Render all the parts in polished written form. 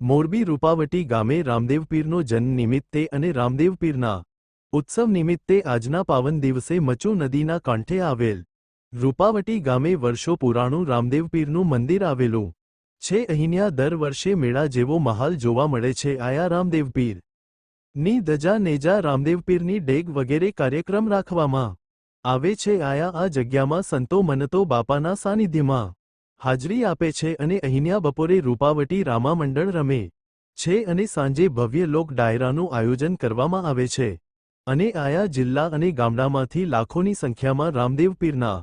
મોરબી રૂપાવટી ગામે રામદેવપીરનો જન્મ નિમિત્તે અને રામદેવપીરના ઉત્સવ નિમિત્તે આજના પાવન દિવસે મચુ નદીના કાંઠે આવેલ રૂપાવટી ગામે વર્ષો પુરાણું રામદેવપીરનું મંદિર આવેલું છે। અહીંયા દર વર્ષે મેળા જેવો માહોલ જોવા મળે છે। આયા રામદેવપીર ની ધજા નેજા રામદેવપીરની ડેગ વગેરે કાર્યક્રમ રાખવામાં આવે છે। આયા આ જગ્યામાં સંતો મનતો બાપાના સાનિધ્યમાં હાજરી આપે છે અને અહીંયા બપોરે રૂપાવટી રામા મંડળ રમે છે અને સાંજે ભવ્ય લોક ડાયરાનું આયોજન કરવામાં આવે છે અને આયા જિલ્લા અને ગામડામાંથી લાખોની સંખ્યામાં રામદેવપીરના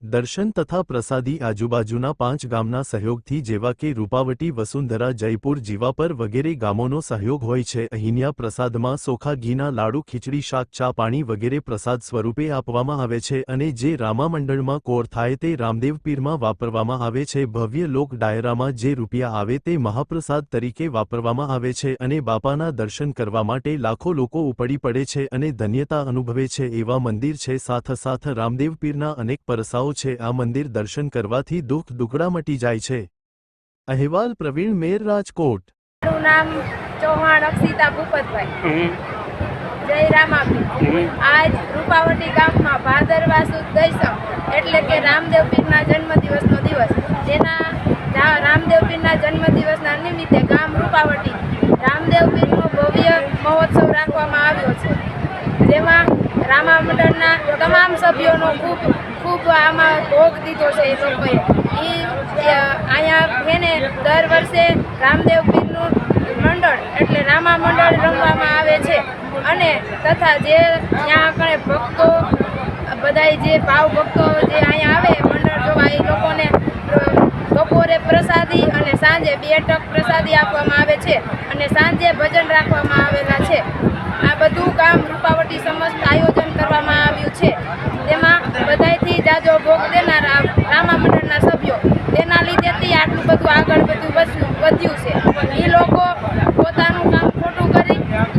દર્શન તથા પ્રસાદી આજુબાજુના 5 ગામના સહયોગથી જેવા કે રૂપાવટી વસુંધરા જયપુર જીવાપર વગેરે ગામોનો સહયોગ હોય છે। અહીંયા પ્રસાદમાં સોખા ઘીના લાડુ ખીચડી શાક ચા પાણી વગેરે પ્રસાદ સ્વરૂપે આપવામાં આવે છે અને જે રામા મંડળમાં કોર થાય તે રામદેવપીરમાં વાપરવામાં આવે છે। ભવ્ય લોક ડાયરામાં જે રૂપિયા આવે તે મહાપ્રસાદ તરીકે વાપરવામાં આવે છે અને બાપાના દર્શન કરવા માટે લાખો લોકો ઉપડી પડે છે અને ધન્યતા અનુભવે છે એવા મંદિર છે। સાથોસાથ રામદેવપીરના અનેક પરસાઓ છે। આ મંદિર દર્શન કરવાથી દુઃખ દુખડા મટી જાય છે। અહેવાલ પ્રવીણ મેર રાજકોટ। મારું નામ ચૌહાણ અક્ષિતા ભૂપતભાઈ। જય રામાપીર। આજ રૂપાવટી ગામમાં ભાદરવા સુદ દૈસમ એટલે કે રામદેવપીરના જન્મદિવસનો દિવસ, જેના રામદેવપીરના જન્મદિવસના નિમિત્તે ગામ રૂપાવટી રામદેવપીરનો ભવ્ય મહોત્સવ રાખવામાં આવ્યો છે, જેમાં રામા મંડળના તમામ સભ્યોનો ખૂબ આમાં ભોગ દીધો છે। એ લોકોએ અહીંયા એને દર વર્ષે રામદેવપીરનું મંડળ એટલે રામા મંડળ રમવામાં આવે છે અને તથા જે ત્યાં આગળ ભક્તો બધાય જે ભાવ ભક્તો જે અહીંયા આવે મંડળ જોવા, એ લોકોને બપોરે પ્રસાદી અને સાંજે 2 ટક પ્રસાદી આપવામાં આવે છે અને સાંજે ભજન રાખવામાં આવેલા છે। આ બધું કામ રૂપાવટી સમસ્ત આયોજન કરવામાં આવ્યું છે। તેમાં બધાયથી જાજો ભોગ દેનારા રામા મંડળના સભ્યો, તેના લીધેથી આટલું બધું આગળ વધ્યું છે। એ લોકો પોતાનું કામ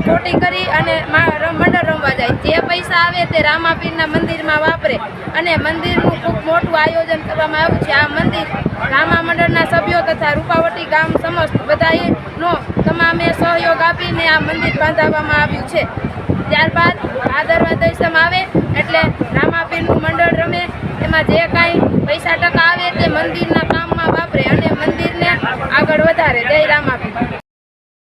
ખોટી કરી અને મંડળ રમવા જાય, જે પૈસા આવે તે રામાપીરના મંદિરમાં વાપરે અને મંદિરનું ખૂબ મોટું આયોજન કરવામાં આવ્યું છે। આ મંદિર રામા મંડળના સભ્યો તથા રૂપાવટી ગામ સમસ્ત બધાનો તમામે સહયોગ આપીને આ મંદિર બાંધવામાં આવ્યું છે।